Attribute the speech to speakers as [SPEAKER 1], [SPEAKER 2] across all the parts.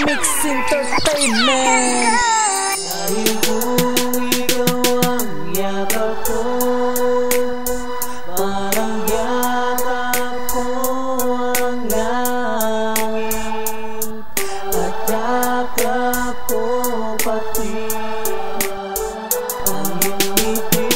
[SPEAKER 1] Mix Entertainment.
[SPEAKER 2] Dahil kung ikaw ang yakap ko, parang yakap ko ang langit, at yakap ko pati ang iyong ngiti.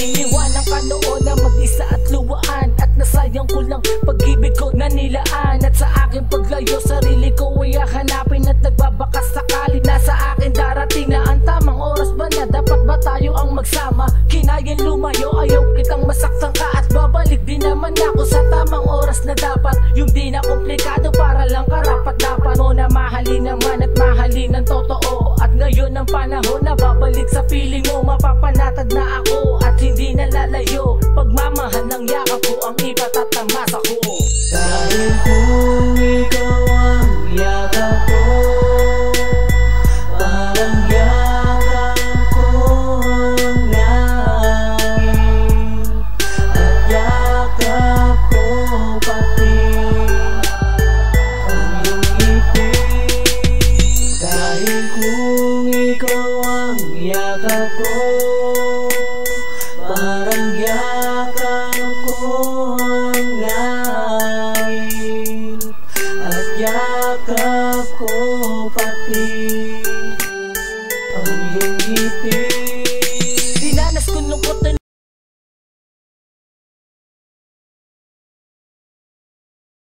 [SPEAKER 1] Iniwanan ka noon na mag-isa at luwaan, at nasayang ko lang pag-ibig ko na nilaan. At sa aking paglayo, sarili ko ay hanapin at nagbabaka sakali na sa akin darating na ang tamang oras ba na dapat ba tayo ang magsama? Kinayan lumayo, ayaw kitang masaktan ka, at babalik din naman ako sa tamang oras na dapat. Yung di na komplikado para lang karapat dapat mo na mahalin naman at mahalin ng totoo. At ngayon ang panahon na babalik sa piling mo, mapapanatag na ako at hindi na lalayo. Pagmamahal ng yakap ko ang ipatatamas ako.
[SPEAKER 2] Dahil kung ikaw ang yakap ko, parang yakap ko ang langit, at yakap ko pati ang iyong ngiti. Dahil kung ikaw ang yakap ko, parang yakap ko ang langit, at yakap ko pati